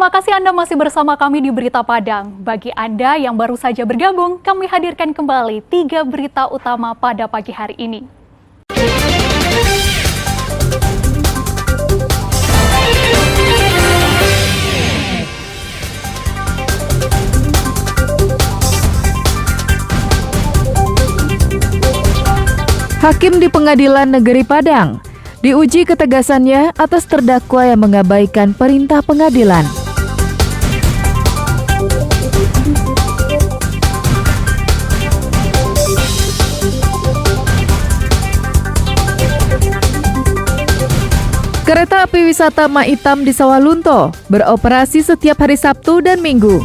Terima kasih Anda masih bersama kami di Berita Padang. Bagi Anda yang baru saja bergabung, kami hadirkan kembali 3 berita utama pada pagi hari ini. Hakim di Pengadilan Negeri Padang diuji ketegasannya atas terdakwa yang mengabaikan perintah pengadilan. Kereta api wisata Maitam di Sawalunto beroperasi setiap hari Sabtu dan Minggu.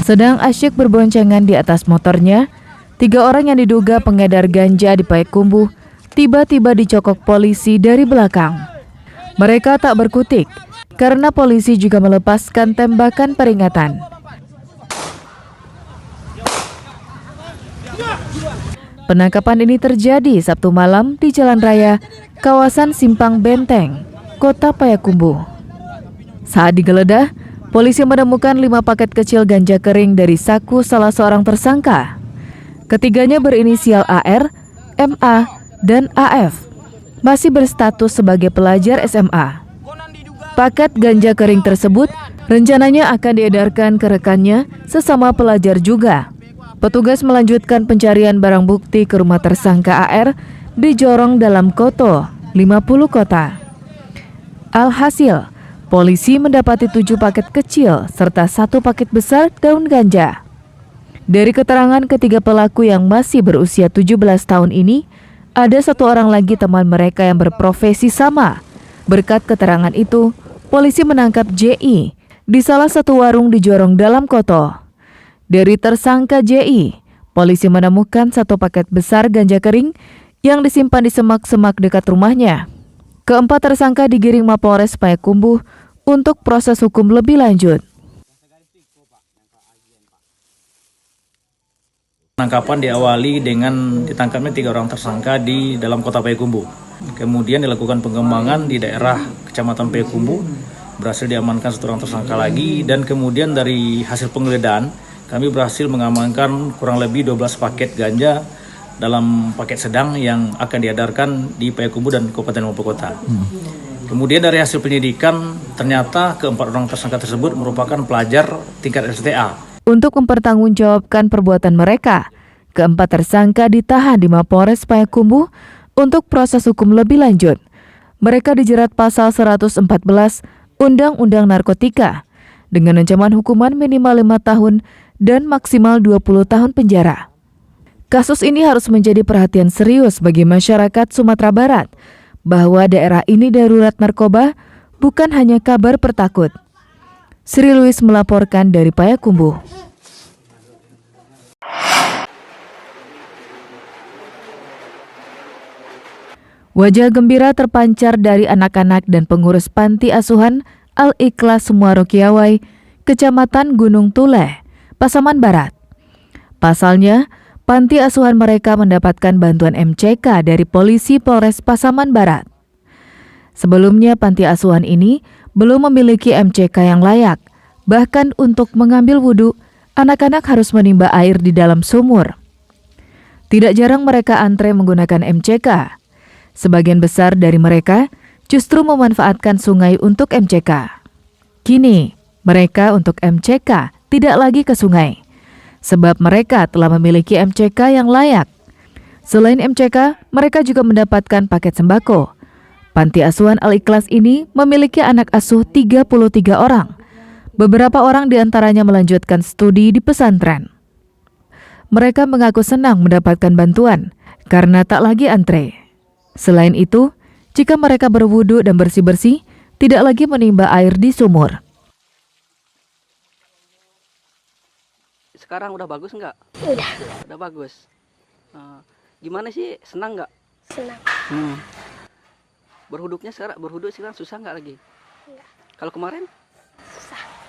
Sedang asyik berboncengan di atas motornya, 3 orang yang diduga pengedar ganja di Payakumbuh tiba-tiba dicokok polisi dari belakang. Mereka tak berkutik karena polisi juga melepaskan tembakan peringatan. Penangkapan ini terjadi Sabtu malam di Jalan Raya, kawasan Simpang Benteng, Kota Payakumbuh. Saat digeledah, polisi menemukan 5 paket kecil ganja kering dari saku salah seorang tersangka. Ketiganya berinisial AR, MA, dan AF, masih berstatus sebagai pelajar SMA. Paket ganja kering tersebut rencananya akan diedarkan ke rekannya sesama pelajar juga. Petugas melanjutkan pencarian barang bukti ke rumah tersangka AR di Jorong Dalam Koto, 50 Kota. Alhasil, polisi mendapati 7 paket kecil serta 1 paket besar daun ganja. Dari keterangan ketiga pelaku yang masih berusia 17 tahun ini, ada 1 orang lagi teman mereka yang berprofesi sama. Berkat keterangan itu, polisi menangkap JI di salah satu warung di Jorong Dalam Koto. Dari tersangka JI, polisi menemukan 1 paket besar ganja kering yang disimpan di semak-semak dekat rumahnya. Keempat tersangka digiring Mapolres Payakumbuh untuk proses hukum lebih lanjut. Penangkapan diawali dengan ditangkapnya 3 orang tersangka di dalam kota Payakumbuh. Kemudian dilakukan pengembangan di daerah Kecamatan Payakumbuh, berhasil diamankan 1 orang tersangka lagi, dan kemudian dari hasil penggeledahan kami berhasil mengamankan kurang lebih 12 paket ganja dalam paket sedang yang akan diedarkan di Payakumbuh dan Kabupaten Mampu Kota. Kemudian dari hasil penyidikan, ternyata keempat orang tersangka tersebut merupakan pelajar tingkat STA. Untuk mempertanggungjawabkan perbuatan mereka, keempat tersangka ditahan di Mapolres Payakumbuh untuk proses hukum lebih lanjut. Mereka dijerat pasal 114 Undang-Undang Narkotika dengan ancaman hukuman minimal 5 tahun dan maksimal 20 tahun penjara. Kasus ini harus menjadi perhatian serius bagi masyarakat Sumatera Barat, bahwa daerah ini darurat narkoba bukan hanya kabar pertakut. Sri Louis melaporkan dari Payakumbuh. Wajah gembira terpancar dari anak-anak dan pengurus panti asuhan Al-Ikhlas Muaro Kiawai, Kecamatan Gunung Tuleh, Pasaman Barat. Pasalnya, panti asuhan mereka mendapatkan bantuan MCK dari polisi Polres Pasaman Barat. Sebelumnya, panti asuhan ini belum memiliki MCK yang layak. Bahkan untuk mengambil wudhu, anak-anak harus menimba air di dalam sumur. Tidak jarang mereka antre menggunakan MCK. Sebagian besar dari mereka justru memanfaatkan sungai untuk MCK. Kini, mereka untuk MCK tidak lagi ke sungai, sebab mereka telah memiliki MCK yang layak. Selain MCK, mereka juga mendapatkan paket sembako. Panti asuhan Al-Ikhlas ini memiliki anak asuh 33 orang. Beberapa orang diantaranya melanjutkan studi di pesantren. Mereka mengaku senang mendapatkan bantuan karena tak lagi antre. Selain itu, jika mereka berwudu dan bersih-bersih, tidak lagi menimba air di sumur. Sekarang udah bagus nggak? Udah bagus. Gimana sih, senang nggak? Senang. Berwuduknya sekarang susah nggak lagi? Enggak. Kalau kemarin?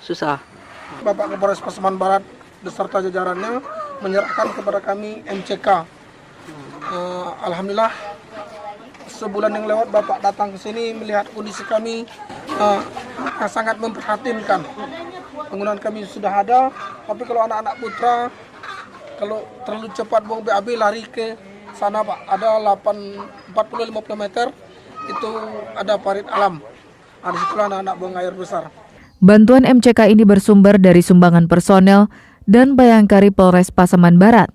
Susah. Bapak Kapolres Pasaman Barat beserta jajarannya menyerahkan kepada kami MCK. Alhamdulillah sebulan yang lewat Bapak datang ke sini melihat kondisi kami sangat memprihatinkan. Bangunan kami sudah ada, tapi kalau anak-anak putra kalau terlalu cepat buang BAB lari ke sana Pak, ada 40-50 meter itu ada parit alam. Di situlah anak-anak buang air besar. Bantuan MCK ini bersumber dari sumbangan personel dan Bayangkari Polres Pasaman Barat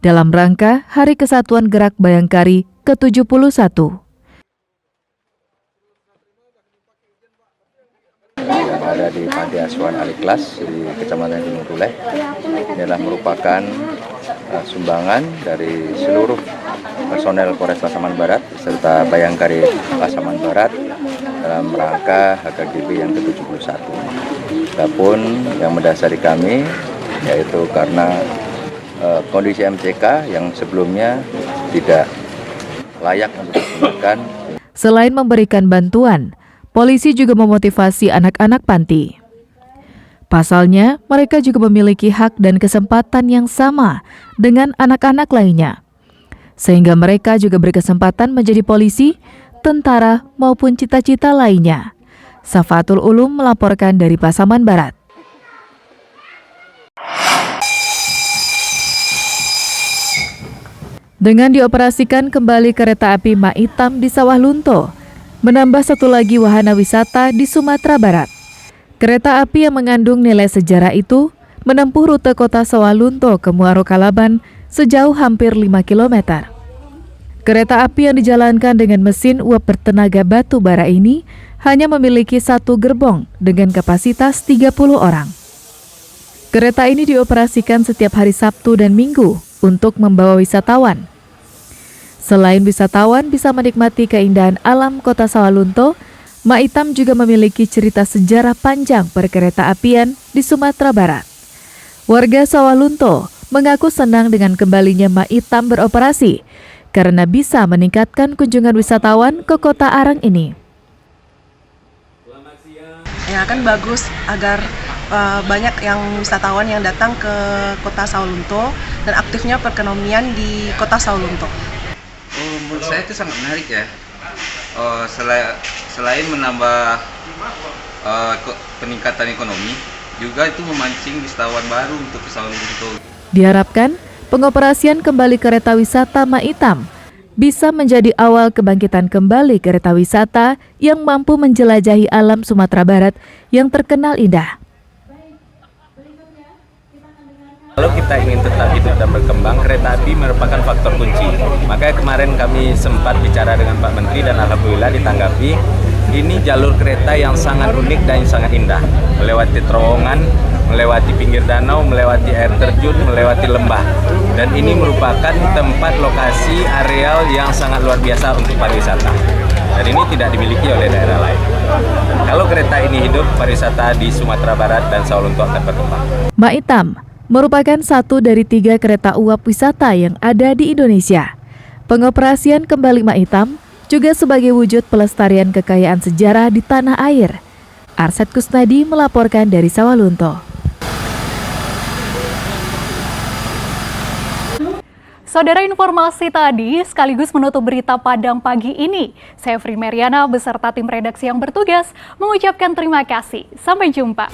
dalam rangka Hari Kesatuan Gerak Bayangkari ke-71. Ada di Panti Asuhan Aliklas di Kecamatan Gunung Tuleh. Ini adalah merupakan sumbangan dari seluruh personel Polres Pasaman Barat serta Bayangkari Pasaman Barat dalam rangka HKGB yang ke-71. Adapun yang mendasari kami yaitu karena kondisi MCK yang sebelumnya tidak layak untuk digunakan. Selain memberikan bantuan, polisi juga memotivasi anak-anak panti. Pasalnya, mereka juga memiliki hak dan kesempatan yang sama dengan anak-anak lainnya. Sehingga mereka juga berkesempatan menjadi polisi, tentara, maupun cita-cita lainnya. Safatul Ulum melaporkan dari Pasaman Barat. Dengan dioperasikan kembali kereta api Maitam di Sawah Lunto, menambah satu lagi wahana wisata di Sumatera Barat. Kereta api yang mengandung nilai sejarah itu menempuh rute kota Sawah Lunto ke Muaro Kalaban sejauh hampir 5 km. Kereta api yang dijalankan dengan mesin uap bertenaga batu bara ini hanya memiliki satu gerbong dengan kapasitas 30 orang. Kereta ini dioperasikan setiap hari Sabtu dan Minggu untuk membawa wisatawan. Selain wisatawan bisa menikmati keindahan alam kota Sawah Lunto, Maitam juga memiliki cerita sejarah panjang perkereta apian di Sumatera Barat. Warga Sawah Lunto mengaku senang dengan kembalinya Maitam beroperasi karena bisa meningkatkan kunjungan wisatawan ke kota Arang ini. Ya kan bagus agar banyak yang wisatawan yang datang ke kota Sawah Lunto dan aktifnya perekonomian di kota Sawah Lunto. Menurut saya itu sangat menarik ya. Selain menambah peningkatan ekonomi, juga itu memancing wisatawan baru untuk ke Sawah Lunto. Diharapkan pengoperasian kembali kereta wisata Maitam bisa menjadi awal kebangkitan kembali kereta wisata yang mampu menjelajahi alam Sumatera Barat yang terkenal indah. Kalau kita ingin tetap hidup dan berkembang, kereta api merupakan faktor kunci. Makanya kemarin kami sempat bicara dengan Pak Menteri dan alhamdulillah ditanggapi. Ini jalur kereta yang sangat unik dan sangat indah. Melewati terowongan, melewati pinggir danau, melewati air terjun, melewati lembah. Dan ini merupakan tempat lokasi areal yang sangat luar biasa untuk pariwisata. Dan ini tidak dimiliki oleh daerah lain. Kalau kereta ini hidup, pariwisata di Sumatera Barat dan Sawah Lunto akan berkembang. Maitam merupakan satu dari 3 kereta uap wisata yang ada di Indonesia. Pengoperasian kembali Maitam juga sebagai wujud pelestarian kekayaan sejarah di tanah air. Arsyad Kusnadi melaporkan dari Sawah Lunto. Saudara, informasi tadi sekaligus menutup berita Padang pagi ini. Saya Fri Meriana beserta tim redaksi yang bertugas mengucapkan terima kasih. Sampai jumpa.